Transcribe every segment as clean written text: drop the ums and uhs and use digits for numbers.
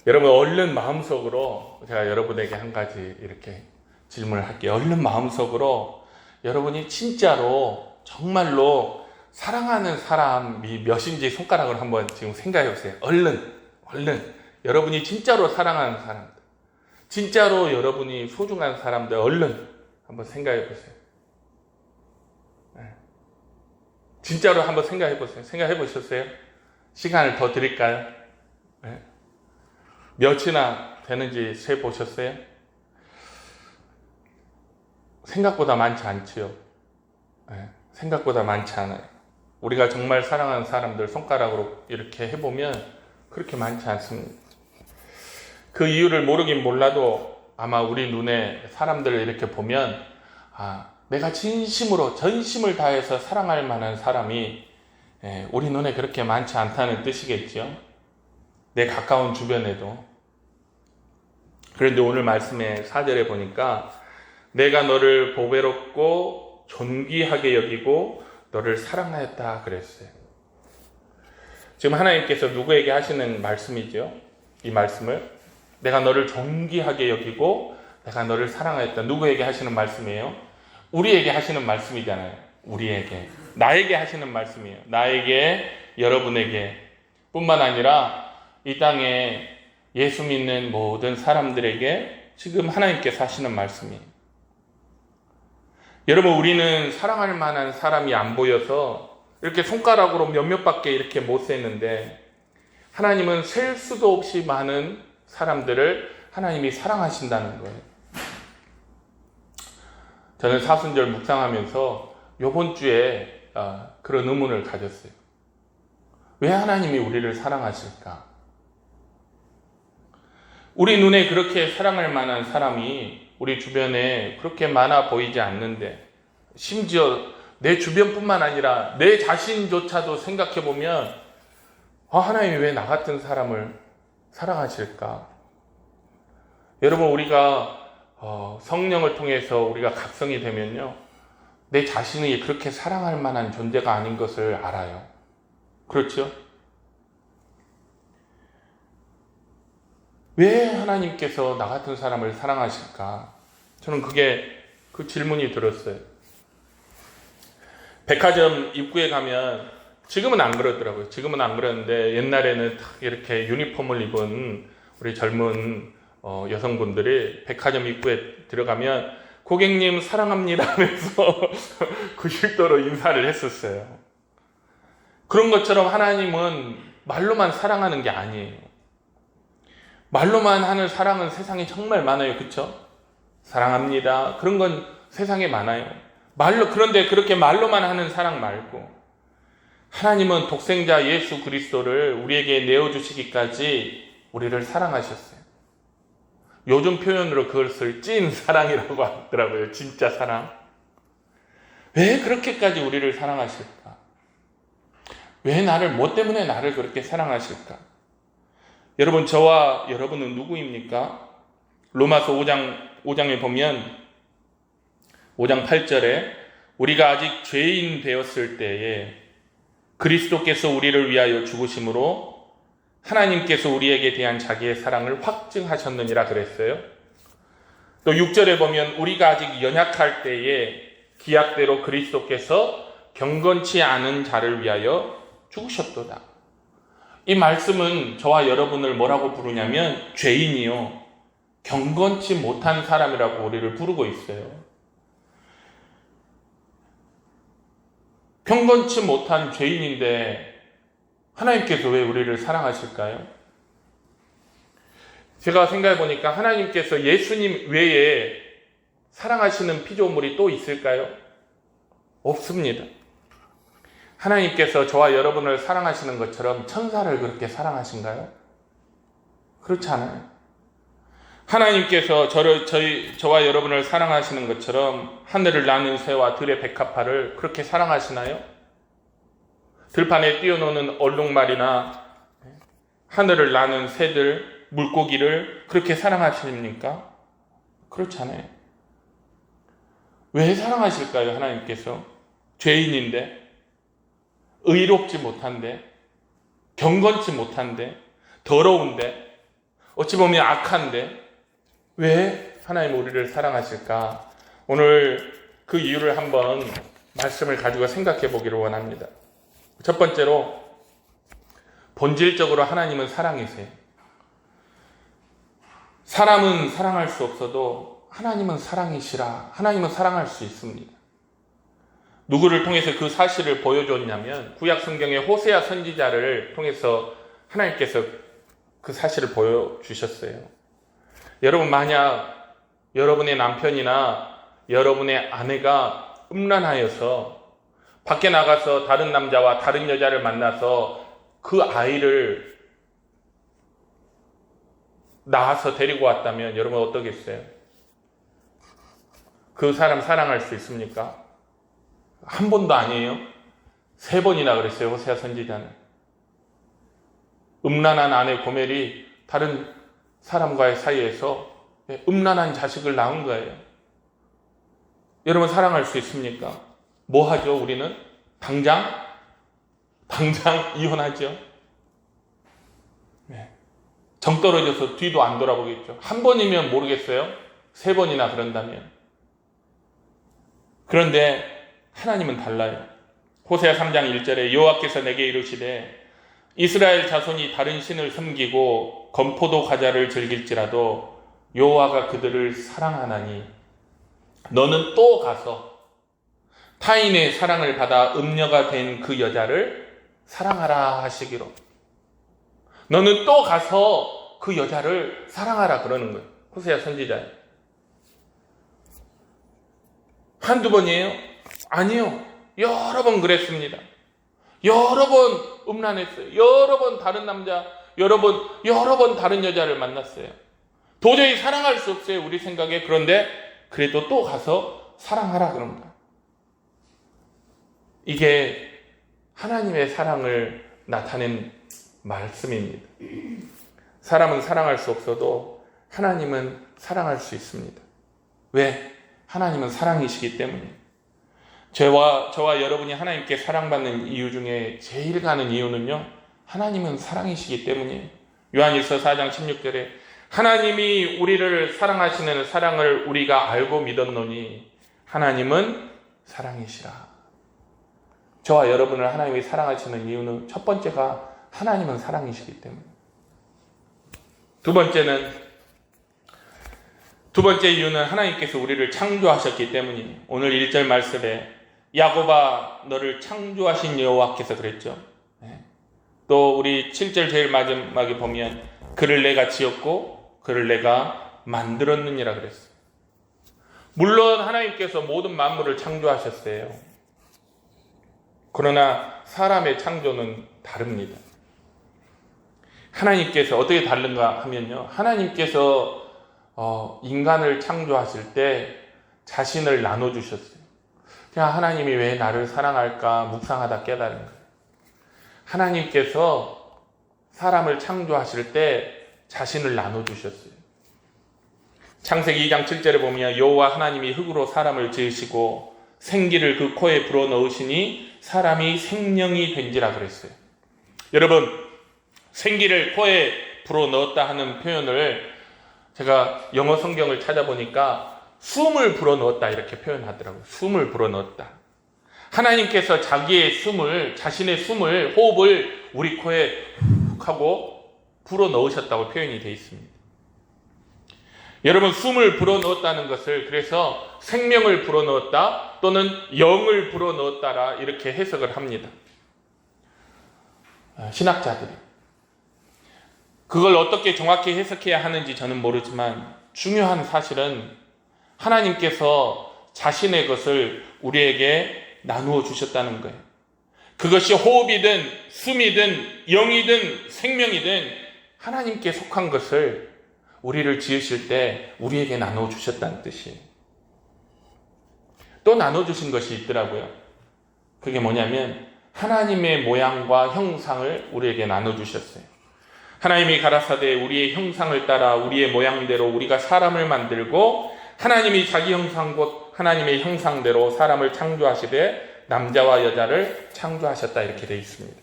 여러분, 얼른 마음속으로 제가 여러분에게 한 가지 이렇게 질문을 할게요. 얼른 마음속으로 여러분이 진짜로 정말로 사랑하는 사람이 몇인지 손가락을 한번 지금 생각해 보세요. 얼른 여러분이 진짜로 사랑하는 사람들, 진짜로 여러분이 소중한 사람들 얼른 한번 생각해 보세요. 진짜로 한번 생각해 보세요. 생각해 보셨어요? 시간을 더 드릴까요? 몇이나 되는지 세 보셨어요? 생각보다 많지 않지요. 생각보다 많지 않아요. 우리가 정말 사랑하는 사람들 손가락으로 이렇게 해보면 그렇게 많지 않습니다. 그 이유를 모르긴 몰라도 아마 우리 눈에 사람들을 이렇게 보면 내가 진심으로 전심을 다해서 사랑할 만한 사람이 우리 눈에 그렇게 많지 않다는 뜻이겠죠. 내 가까운 주변에도. 그런데 오늘 말씀의 4절에 보니까 내가 너를 보배롭고 존귀하게 여기고 너를 사랑하였다 그랬어요. 지금 하나님께서 누구에게 하시는 말씀이죠? 이 말씀을 내가 너를 존귀하게 여기고 내가 너를 사랑하였다. 누구에게 하시는 말씀이에요? 우리에게 하시는 말씀이잖아요. 우리에게, 나에게 하시는 말씀이에요. 나에게, 여러분에게 뿐만 아니라 이 땅에 예수 믿는 모든 사람들에게 지금 하나님께서 하시는 말씀이에요. 여러분, 우리는 사랑할 만한 사람이 안 보여서 이렇게 손가락으로 몇몇밖에 이렇게 못 셌는데 하나님은 셀 수도 없이 많은 사람들을 하나님이 사랑하신다는 거예요. 저는 사순절 묵상하면서 이번 주에 그런 의문을 가졌어요. 왜 하나님이 우리를 사랑하실까? 우리 눈에 그렇게 사랑할 만한 사람이 우리 주변에 그렇게 많아 보이지 않는데, 심지어 내 주변뿐만 아니라 내 자신조차도 생각해보면 하나님이 왜 나 같은 사람을 사랑하실까? 여러분, 우리가 성령을 통해서 우리가 각성이 되면요, 내 자신이 그렇게 사랑할 만한 존재가 아닌 것을 알아요. 그렇죠? 왜 하나님께서 나 같은 사람을 사랑하실까? 저는 그 질문이 들었어요. 백화점 입구에 가면, 지금은 안 그러더라고요. 지금은 안 그러는데 옛날에는 딱 이렇게 유니폼을 입은 우리 젊은 여성분들이 백화점 입구에 들어가면 고객님 사랑합니다 하면서 90도로 인사를 했었어요. 그런 것처럼 하나님은 말로만 사랑하는 게 아니에요. 말로만 하는 사랑은 세상에 정말 많아요. 그렇죠? 사랑합니다. 그런 건 세상에 많아요. 그런데 그렇게 말로만 하는 사랑 말고 하나님은 독생자 예수 그리스도를 우리에게 내어주시기까지 우리를 사랑하셨어요. 요즘 표현으로 그것을 찐 사랑이라고 하더라고요. 진짜 사랑. 왜 그렇게까지 우리를 사랑하실까? 왜 뭐 때문에 나를 그렇게 사랑하실까? 여러분, 저와 여러분은 누구입니까? 로마서 5장에 보면 5장 8절에 우리가 아직 죄인 되었을 때에 그리스도께서 우리를 위하여 죽으심으로 하나님께서 우리에게 대한 자기의 사랑을 확증하셨느니라 그랬어요. 또 6절에 보면 우리가 아직 연약할 때에 기약대로 그리스도께서 경건치 않은 자를 위하여 죽으셨도다. 이 말씀은 저와 여러분을 뭐라고 부르냐면 죄인이요, 경건치 못한 사람이라고 우리를 부르고 있어요. 경건치 못한 죄인인데 하나님께서 왜 우리를 사랑하실까요? 제가 생각해 보니까 하나님께서 예수님 외에 사랑하시는 피조물이 또 있을까요? 없습니다. 하나님께서 저와 여러분을 사랑하시는 것처럼 천사를 그렇게 사랑하신가요? 그렇지 않아요. 하나님께서 저와 여러분을 사랑하시는 것처럼 하늘을 나는 새와 들의 백합화를 그렇게 사랑하시나요? 들판에 뛰어노는 얼룩말이나 하늘을 나는 새들, 물고기를 그렇게 사랑하십니까? 그렇지 않아요. 왜 사랑하실까요? 하나님께서 죄인인데, 의롭지 못한데, 경건치 못한데, 더러운데, 어찌 보면 악한데 왜 하나님 우리를 사랑하실까? 오늘 그 이유를 한번 말씀을 가지고 생각해 보기를 원합니다. 첫 번째로, 본질적으로 하나님은 사랑이세요. 사람은 사랑할 수 없어도 하나님은 사랑이시라. 하나님은 사랑할 수 있습니다. 누구를 통해서 그 사실을 보여줬냐면 구약 성경의 호세아 선지자를 통해서 하나님께서 그 사실을 보여주셨어요. 여러분, 만약 여러분의 남편이나 여러분의 아내가 음란하여서 밖에 나가서 다른 남자와 다른 여자를 만나서 그 아이를 낳아서 데리고 왔다면 여러분 어떠겠어요? 그 사람 사랑할 수 있습니까? 한 번도 아니에요. 3번이나 그랬어요, 호세아 선지자는. 음란한 아내 고멜이 다른 사람과의 사이에서 음란한 자식을 낳은 거예요. 여러분 사랑할 수 있습니까? 뭐 하죠, 우리는? 당장 이혼하죠. 정 떨어져서 뒤도 안 돌아보겠죠. 한 번이면 모르겠어요. 3번이나 그런다면. 그런데 하나님은 달라요. 호세아 3장 1절에 여호와께서 내게 이르시되 이스라엘 자손이 다른 신을 섬기고 건포도 과자를 즐길지라도 여호와가 그들을 사랑하나니 너는 또 가서 타인의 사랑을 받아 음녀가 된 그 여자를 사랑하라 하시기로. 너는 또 가서 그 여자를 사랑하라 그러는 거예요. 호세아 선지자예요. 한두 번이에요? 아니요. 여러 번 그랬습니다. 여러 번 음란했어요. 여러 번 다른 남자, 여러 번 다른 여자를 만났어요. 도저히 사랑할 수 없어요, 우리 생각에. 그런데 그래도 또 가서 사랑하라 그럽니다. 이게 하나님의 사랑을 나타낸 말씀입니다. 사람은 사랑할 수 없어도 하나님은 사랑할 수 있습니다. 왜? 하나님은 사랑이시기 때문이에요. 저와 여러분이 하나님께 사랑받는 이유 중에 제일 가는 이유는요, 하나님은 사랑이시기 때문이에요. 요한일서 4장 16절에 하나님이 우리를 사랑하시는 사랑을 우리가 알고 믿었노니 하나님은 사랑이시라. 저와 여러분을 하나님이 사랑하시는 이유는 첫 번째가 하나님은 사랑이시기 때문에. 두 번째 이유는 하나님께서 우리를 창조하셨기 때문이에요. 오늘 1절 말씀에 야곱아 너를 창조하신 여호와께서 그랬죠. 또 우리 7절 제일 마지막에 보면 그를 내가 지었고 그를 내가 만들었느니라 그랬어요. 물론 하나님께서 모든 만물을 창조하셨어요. 그러나 사람의 창조는 다릅니다. 하나님께서 어떻게 다른가 하면요, 하나님께서 인간을 창조하실 때 자신을 나눠주셨어요. 그냥 하나님이 왜 나를 사랑할까 묵상하다 깨달은 거예요. 하나님께서 사람을 창조하실 때 자신을 나눠주셨어요. 창세기 2장 7절에 보면 여호와 하나님이 흙으로 사람을 지으시고 생기를 그 코에 불어넣으시니 사람이 생명이 된지라 그랬어요. 여러분, 생기를 코에 불어넣었다 하는 표현을 제가 영어 성경을 찾아보니까 숨을 불어넣었다 이렇게 표현하더라고요. 숨을 불어넣었다. 하나님께서 자신의 숨을, 호흡을 우리 코에 훅 하고 불어넣으셨다고 표현이 되어 있습니다. 여러분, 숨을 불어넣었다는 것을 그래서 생명을 불어넣었다 또는 영을 불어넣었다라 이렇게 해석을 합니다. 신학자들이. 그걸 어떻게 정확히 해석해야 하는지 저는 모르지만 중요한 사실은 하나님께서 자신의 것을 우리에게 나누어 주셨다는 거예요. 그것이 호흡이든 숨이든 영이든 생명이든 하나님께 속한 것을 우리를 지으실 때 우리에게 나누어 주셨다는 뜻이에요. 또 나눠 주신 것이 있더라고요. 그게 뭐냐면 하나님의 모양과 형상을 우리에게 나눠 주셨어요. 하나님이 가라사대 우리의 형상을 따라 우리의 모양대로 우리가 사람을 만들고 하나님이 자기 형상 곧 하나님의 형상대로 사람을 창조하시되 남자와 여자를 창조하셨다 이렇게 되어 있습니다.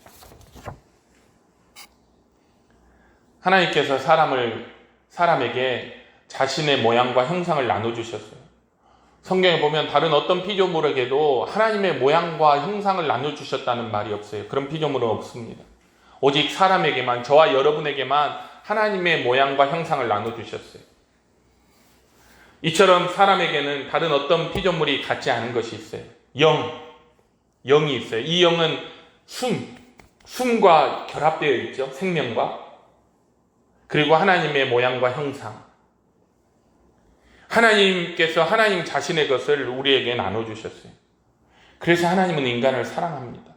하나님께서 사람을 사람에게 자신의 모양과 형상을 나눠주셨어요. 성경에 보면 다른 어떤 피조물에게도 하나님의 모양과 형상을 나눠주셨다는 말이 없어요. 그런 피조물은 없습니다. 오직 사람에게만, 저와 여러분에게만 하나님의 모양과 형상을 나눠주셨어요. 이처럼 사람에게는 다른 어떤 피조물이 같지 않은 것이 있어요. 영이 있어요. 이 영은 숨과 결합되어 있죠. 생명과. 그리고 하나님의 모양과 형상. 하나님께서 하나님 자신의 것을 우리에게 나눠주셨어요. 그래서 하나님은 인간을 사랑합니다.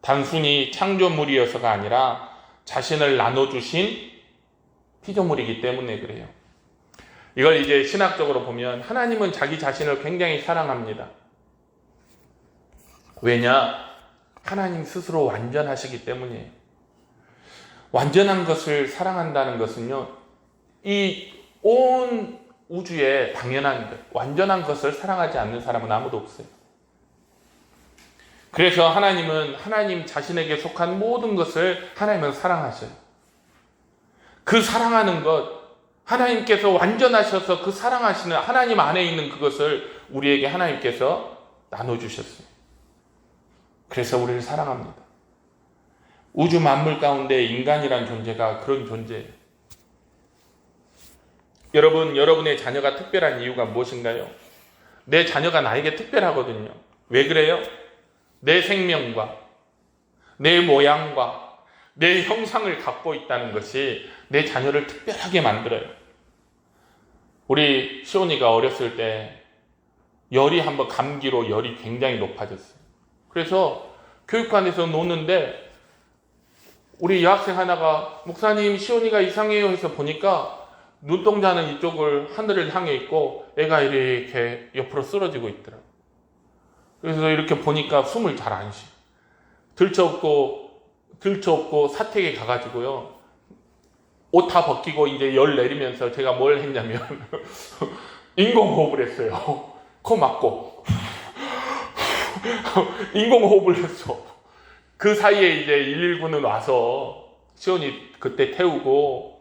단순히 창조물이어서가 아니라 자신을 나눠주신 피조물이기 때문에 그래요. 이걸 이제 신학적으로 보면 하나님은 자기 자신을 굉장히 사랑합니다. 왜냐? 하나님 스스로 완전하시기 때문이에요. 완전한 것을 사랑한다는 것은요, 이 온 우주에 당연한 것, 완전한 것을 사랑하지 않는 사람은 아무도 없어요. 그래서 하나님은 하나님 자신에게 속한 모든 것을 하나님은 사랑하셔요. 그 사랑하는 것, 하나님께서 완전하셔서 그 사랑하시는 하나님 안에 있는 그것을 우리에게 하나님께서 나눠주셨어요. 그래서 우리를 사랑합니다. 우주 만물 가운데 인간이란 존재가 그런 존재예요. 여러분, 여러분의 자녀가 특별한 이유가 무엇인가요? 내 자녀가 나에게 특별하거든요. 왜 그래요? 내 생명과 내 모양과 내 형상을 갖고 있다는 것이 내 자녀를 특별하게 만들어요. 우리 시온이가 어렸을 때 열이 한번 감기로 열이 굉장히 높아졌어요. 그래서 교육관에서 노는데 우리 여학생 하나가 목사님 시온이가 이상해요 해서 보니까 눈동자는 이쪽을 하늘을 향해 있고 애가 이렇게 옆으로 쓰러지고 있더라고요. 그래서 이렇게 보니까 숨을 잘 안 쉬어. 들쳐업고 사택에 가가지고요. 옷 다 벗기고 이제 열 내리면서 제가 뭘 했냐면 인공호흡을 했어요. 코 막고 인공호흡을 했어. 그 사이에 이제 119는 와서 시온이 그때 태우고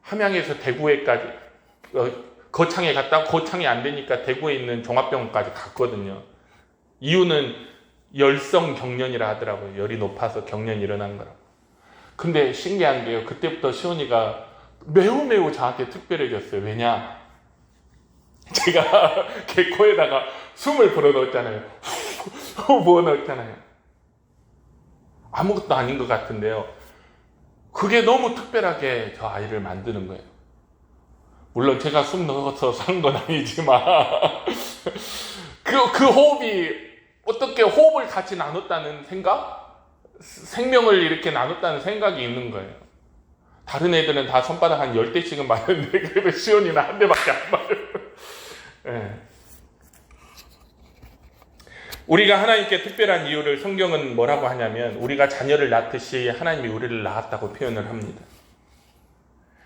함양에서 대구에까지 거창에 갔다 거창이 안 되니까 대구에 있는 종합병원까지 갔거든요. 이유는 열성 경련이라 하더라고요. 열이 높아서 경련이 일어난 거라고. 근데 신기한 게요. 그때부터 시온이가 매우 저한테 특별해졌어요. 왜냐? 제가 걔 코에다가 숨을 불어넣었잖아요. 부어넣었잖아요. 아무것도 아닌 것 같은데요. 그게 너무 특별하게 저 아이를 만드는 거예요. 물론 제가 숨 넣어서 산 건 아니지만 그 호흡이 어떻게 호흡을 같이 나눴다는 생각? 생명을 이렇게 나눴다는 생각이 있는 거예요. 다른 애들은 다 손바닥 한 10대씩은 맞는데 그래도 시온이는 한 대밖에 안 맞아요. 네. 우리가 하나님께 특별한 이유를 성경은 뭐라고 하냐면 우리가 자녀를 낳듯이 하나님이 우리를 낳았다고 표현을 합니다.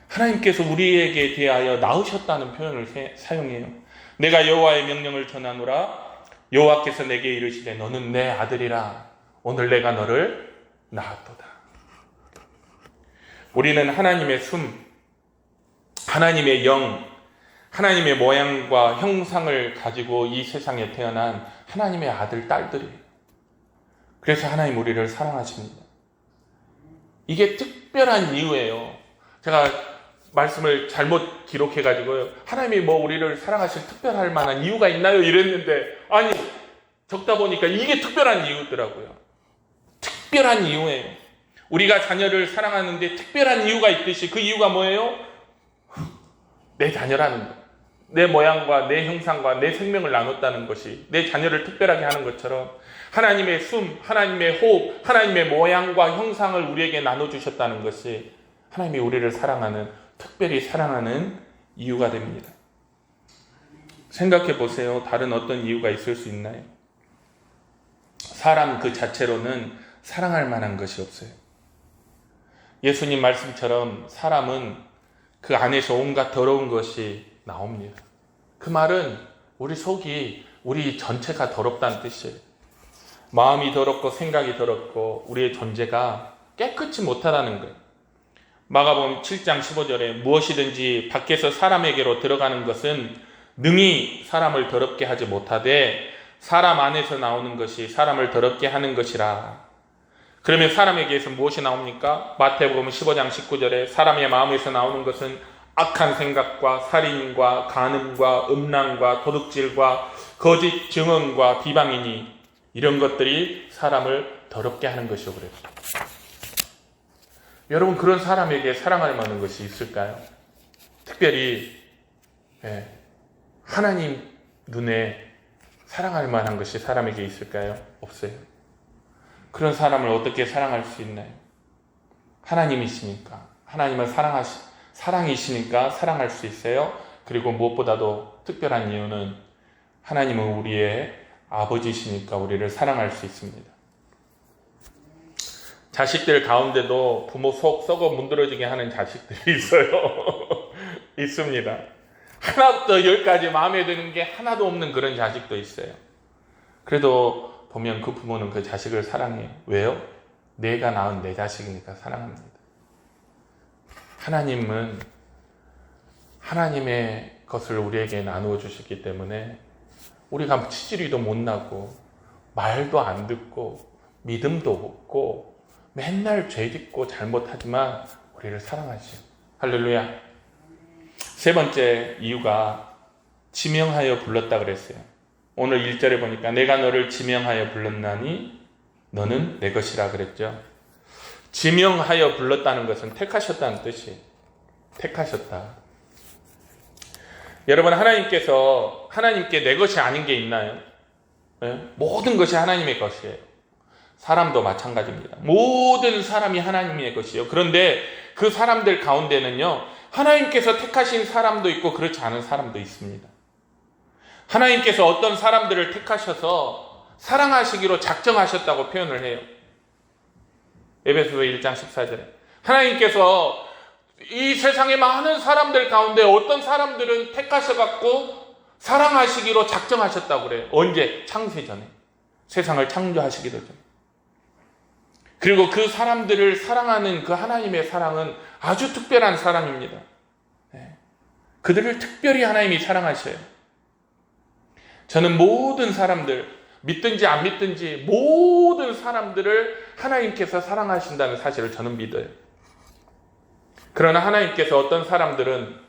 하나님께서 우리에게 대하여 낳으셨다는 표현을 사용해요. 내가 여호와의 명령을 전하노라. 여호와께서 내게 이르시되 너는 내 아들이라. 오늘 내가 너를 낳았도다. 우리는 하나님의 숨, 하나님의 영, 하나님의 모양과 형상을 가지고 이 세상에 태어난 하나님의 아들, 딸들이에요. 그래서 하나님 우리를 사랑하십니다. 이게 특별한 이유예요. 제가 말씀을 잘못 기록해가지고요. 하나님이 뭐 우리를 사랑하실 특별할 만한 이유가 있나요? 이랬는데 아니, 적다 보니까 이게 특별한 이유더라고요. 특별한 이유예요. 우리가 자녀를 사랑하는데 특별한 이유가 있듯이 그 이유가 뭐예요? 내 자녀라는 것. 내 모양과 내 형상과 내 생명을 나눴다는 것이 내 자녀를 특별하게 하는 것처럼 하나님의 숨, 하나님의 호흡, 하나님의 모양과 형상을 우리에게 나눠주셨다는 것이 하나님이 우리를 사랑하는, 특별히 사랑하는 이유가 됩니다. 생각해 보세요. 다른 어떤 이유가 있을 수 있나요? 사람 그 자체로는 사랑할 만한 것이 없어요. 예수님 말씀처럼 사람은 그 안에서 온갖 더러운 것이 나옵니다. 그 말은 우리 속이, 우리 전체가 더럽다는 뜻이에요. 마음이 더럽고 생각이 더럽고 우리의 존재가 깨끗이 못하다는 거예요. 마가복음 7장 15절에 무엇이든지 밖에서 사람에게로 들어가는 것은 능히 사람을 더럽게 하지 못하되 사람 안에서 나오는 것이 사람을 더럽게 하는 것이라. 그러면 사람에게서 무엇이 나옵니까? 마태복음 15장 19절에 사람의 마음에서 나오는 것은 악한 생각과 살인과 간음과 음란과 도둑질과 거짓 증언과 비방이니 이런 것들이 사람을 더럽게 하는 것이요 그랬어요. 여러분, 그런 사람에게 사랑할 만한 것이 있을까요? 특별히 하나님 눈에 사랑할 만한 것이 사람에게 있을까요? 없어요. 그런 사람을 어떻게 사랑할 수 있나요? 하나님이시니까. 하나님은 사랑이시니까 사랑할 수 있어요. 그리고 무엇보다도 특별한 이유는 하나님은 우리의 아버지시니까 우리를 사랑할 수 있습니다. 자식들 가운데도 부모 속 썩어 문드러지게 하는 자식들이 있어요. 있습니다. 하나부터 열까지 마음에 드는 게 하나도 없는 그런 자식도 있어요. 그래도 보면 그 부모는 그 자식을 사랑해요. 왜요? 내가 낳은 내 자식이니까 사랑합니다. 하나님은 하나님의 것을 우리에게 나누어 주셨기 때문에 우리가 치질이도 못 나고 말도 안 듣고 믿음도 없고 맨날 죄 짓고 잘못하지만 우리를 사랑하시오. 할렐루야. 세 번째 이유가 지명하여 불렀다 그랬어요. 오늘 1절에 보니까 내가 너를 지명하여 불렀나니 너는 내 것이라 그랬죠. 지명하여 불렀다는 것은 택하셨다는 뜻이에요. 택하셨다. 여러분, 하나님께 내 것이 아닌 게 있나요? 네? 모든 것이 하나님의 것이에요. 사람도 마찬가지입니다. 모든 사람이 하나님의 것이에요. 그런데 그 사람들 가운데는요, 하나님께서 택하신 사람도 있고 그렇지 않은 사람도 있습니다. 하나님께서 어떤 사람들을 택하셔서 사랑하시기로 작정하셨다고 표현을 해요. 에베소서 1장 14절에 하나님께서 이 세상의 많은 사람들 가운데 어떤 사람들은 택하셔갖고 사랑하시기로 작정하셨다고 그래요. 언제? 창세 전에. 세상을 창조하시기도 전에. 그리고 그 사람들을 사랑하는 그 하나님의 사랑은 아주 특별한 사랑입니다. 그들을 특별히 하나님이 사랑하셔요. 저는 모든 사람들, 믿든지 안 믿든지 모든 사람들을 하나님께서 사랑하신다는 사실을 저는 믿어요. 그러나 하나님께서 어떤 사람들은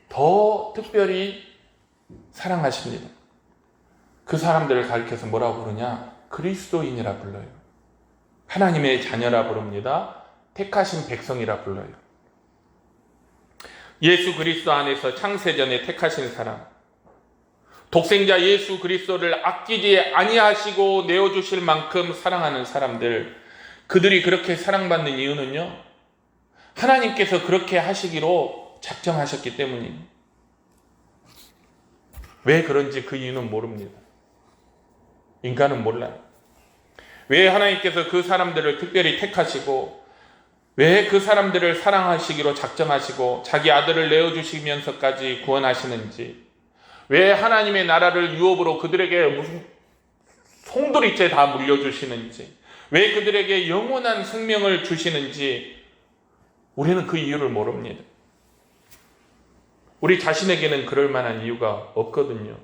더 특별히 사랑하십니다. 그 사람들을 가리켜서 뭐라고 부르냐? 그리스도인이라 불러요. 하나님의 자녀라 부릅니다. 택하신 백성이라 불러요. 예수 그리스도 안에서 창세전에 택하신 사람, 독생자 예수 그리스도를 아끼지 아니하시고 내어주실 만큼 사랑하는 사람들, 그들이 그렇게 사랑받는 이유는요, 하나님께서 그렇게 하시기로 작정하셨기 때문입니다. 왜 그런지 그 이유는 모릅니다. 인간은 몰라요. 왜 하나님께서 그 사람들을 특별히 택하시고 왜 그 사람들을 사랑하시기로 작정하시고 자기 아들을 내어주시면서까지 구원하시는지, 왜 하나님의 나라를 유업으로 그들에게 무슨 송두리째 다 물려주시는지, 왜 그들에게 영원한 생명을 주시는지 우리는 그 이유를 모릅니다. 우리 자신에게는 그럴 만한 이유가 없거든요.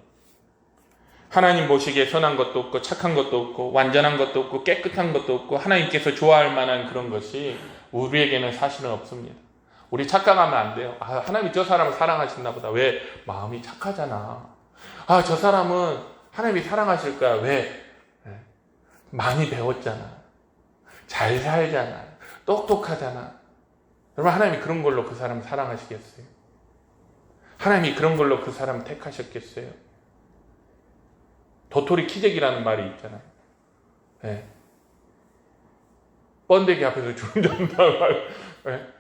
하나님 보시기에 선한 것도 없고 착한 것도 없고 완전한 것도 없고 깨끗한 것도 없고 하나님께서 좋아할 만한 그런 것이 우리에게는 사실은 없습니다. 우리 착각하면 안 돼요. 하나님이 저 사람을 사랑하신다 보다. 왜? 마음이 착하잖아. 저 사람은 하나님이 사랑하실 거야. 왜? 많이 배웠잖아. 잘 살잖아. 똑똑하잖아. 여러분, 하나님이 그런 걸로 그 사람 사랑하시겠어요? 하나님이 그런 걸로 그 사람 택하셨겠어요? 도토리 키재기라는 말이 있잖아요. 번데기 앞에서 주름잡는다는 말.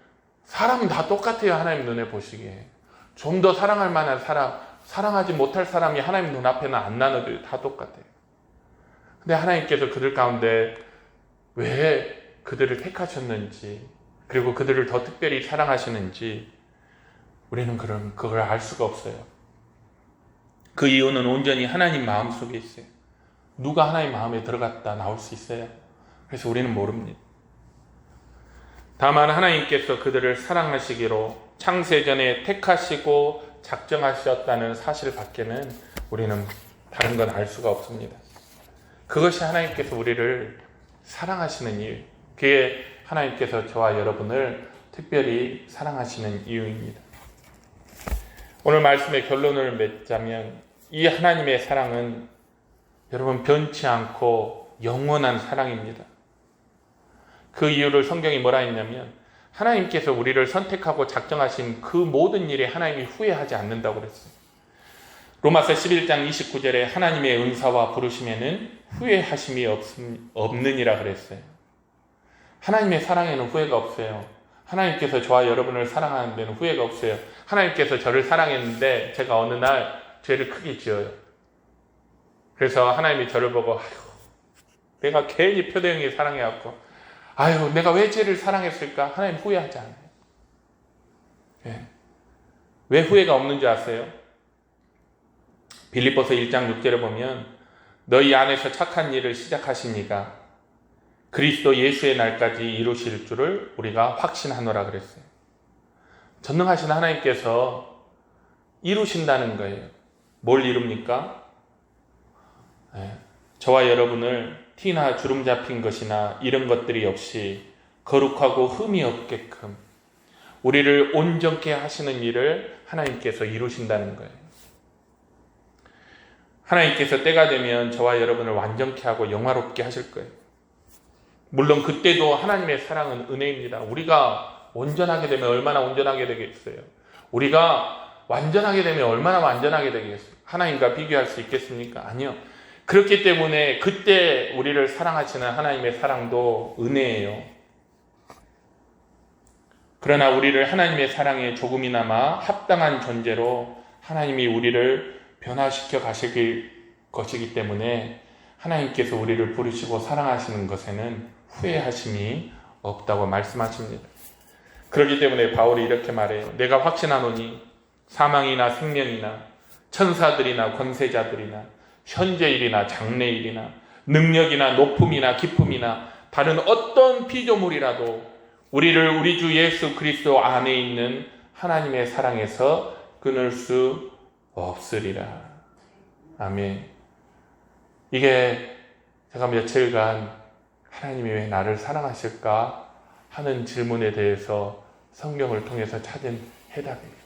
사람은 다 똑같아요. 하나님 눈에 보시기에. 좀 더 사랑할 만한 사람, 사랑하지 못할 사람이 하나님 눈앞에는 안 나눠져요. 다 똑같아요. 근데 하나님께서 그들 가운데 왜 그들을 택하셨는지, 그리고 그들을 더 특별히 사랑하시는지 우리는 그걸 알 수가 없어요. 그 이유는 온전히 하나님 마음속에 있어요. 누가 하나님 마음에 들어갔다 나올 수 있어요? 그래서 우리는 모릅니다. 다만 하나님께서 그들을 사랑하시기로 창세전에 택하시고 작정하셨다는 사실 밖에는 우리는 다른 건 알 수가 없습니다. 그것이 하나님께서 우리를 사랑하시는 이유, 그게 하나님께서 저와 여러분을 특별히 사랑하시는 이유입니다. 오늘 말씀의 결론을 맺자면 이 하나님의 사랑은 여러분 변치 않고 영원한 사랑입니다. 그 이유를 성경이 뭐라 했냐면 하나님께서 우리를 선택하고 작정하신 그 모든 일에 하나님이 후회하지 않는다고 그랬어요. 로마서 11장 29절에 하나님의 은사와 부르심에는 후회하심이 없느니라 그랬어요. 하나님의 사랑에는 후회가 없어요. 하나님께서 저와 여러분을 사랑하는 데는 후회가 없어요. 하나님께서 저를 사랑했는데 제가 어느 날 죄를 크게 지어요. 그래서 하나님이 저를 보고 아유, 내가 괜히 표대형이 사랑해갖고 아유, 내가 왜 죄를 사랑했을까? 하나님 후회하지 않아요. 네. 왜 후회가 없는지 아세요? 빌립보서 1장 6절에 보면 너희 안에서 착한 일을 시작하신 이가 그리스도 예수의 날까지 이루실 줄을 우리가 확신하노라 그랬어요. 전능하신 하나님께서 이루신다는 거예요. 뭘 이룹니까? 네. 저와 여러분을 티나 주름 잡힌 것이나 이런 것들이 없이 거룩하고 흠이 없게끔 우리를 온전케 하시는 일을 하나님께서 이루신다는 거예요. 하나님께서 때가 되면 저와 여러분을 완전케 하고 영화롭게 하실 거예요. 물론 그때도 하나님의 사랑은 은혜입니다. 우리가 온전하게 되면 얼마나 온전하게 되겠어요? 우리가 완전하게 되면 얼마나 완전하게 되겠어요? 하나님과 비교할 수 있겠습니까? 아니요. 그렇기 때문에 그때 우리를 사랑하시는 하나님의 사랑도 은혜예요. 그러나 우리를 하나님의 사랑에 조금이나마 합당한 존재로 하나님이 우리를 변화시켜 가실 것이기 때문에 하나님께서 우리를 부르시고 사랑하시는 것에는 후회하심이 없다고 말씀하십니다. 그렇기 때문에 바울이 이렇게 말해요. 내가 확신하노니 사망이나 생명이나 천사들이나 권세자들이나 현재일이나 장래일이나 능력이나 높음이나 기쁨이나 다른 어떤 피조물이라도 우리를 우리 주 예수 그리스도 안에 있는 하나님의 사랑에서 끊을 수 없으리라. 아멘. 이게 제가 며칠간 하나님이 왜 나를 사랑하실까 하는 질문에 대해서 성경을 통해서 찾은 해답이에요.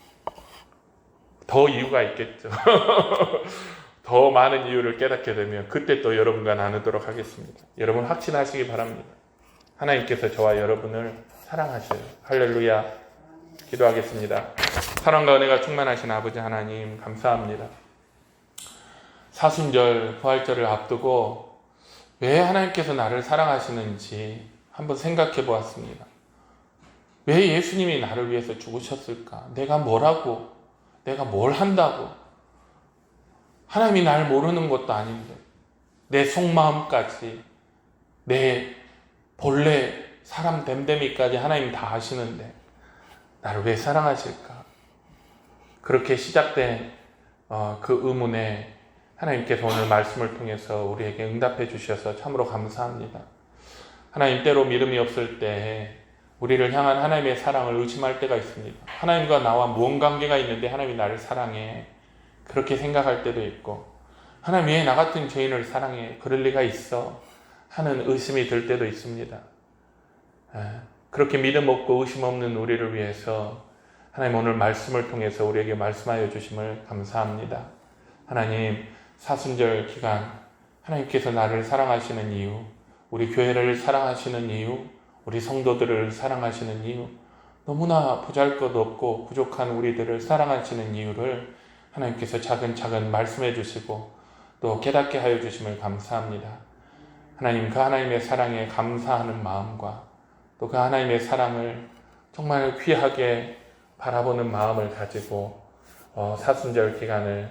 더 이유가 있겠죠. 더 많은 이유를 깨닫게 되면 그때 또 여러분과 나누도록 하겠습니다. 여러분 확신하시기 바랍니다. 하나님께서 저와 여러분을 사랑하셔요. 할렐루야. 기도하겠습니다. 사랑과 은혜가 충만하신 아버지 하나님 감사합니다. 사순절 부활절을 앞두고 왜 하나님께서 나를 사랑하시는지 한번 생각해 보았습니다. 왜 예수님이 나를 위해서 죽으셨을까? 내가 뭐라고? 내가 뭘 한다고? 하나님이 날 모르는 것도 아닌데 내 속마음까지 내 본래 사람 됨됨이까지 하나님 다 아시는데 나를 왜 사랑하실까? 그렇게 시작된 그 의문에 하나님께서 오늘 말씀을 통해서 우리에게 응답해 주셔서 참으로 감사합니다. 하나님 때로 믿음이 없을 때 우리를 향한 하나님의 사랑을 의심할 때가 있습니다. 하나님과 나와 무언 관계가 있는데 하나님이 나를 사랑해 그렇게 생각할 때도 있고 하나님 왜 나 같은 죄인을 사랑해 그럴 리가 있어 하는 의심이 들 때도 있습니다. 그렇게 믿음 없고 의심 없는 우리를 위해서 하나님 오늘 말씀을 통해서 우리에게 말씀하여 주심을 감사합니다. 하나님 사순절 기간 하나님께서 나를 사랑하시는 이유, 우리 교회를 사랑하시는 이유, 우리 성도들을 사랑하시는 이유, 너무나 보잘것없고 부족한 우리들을 사랑하시는 이유를 하나님께서 차근차근 말씀해 주시고 또 깨닫게 하여 주심을 감사합니다. 하나님 그 하나님의 사랑에 감사하는 마음과 또 그 하나님의 사랑을 정말 귀하게 바라보는 마음을 가지고 사순절 기간을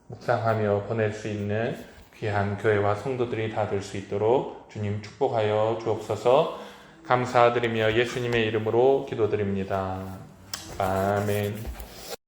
묵상하며 보낼 수 있는 귀한 교회와 성도들이 다 될 수 있도록 주님 축복하여 주옵소서. 감사드리며 예수님의 이름으로 기도드립니다. 아멘.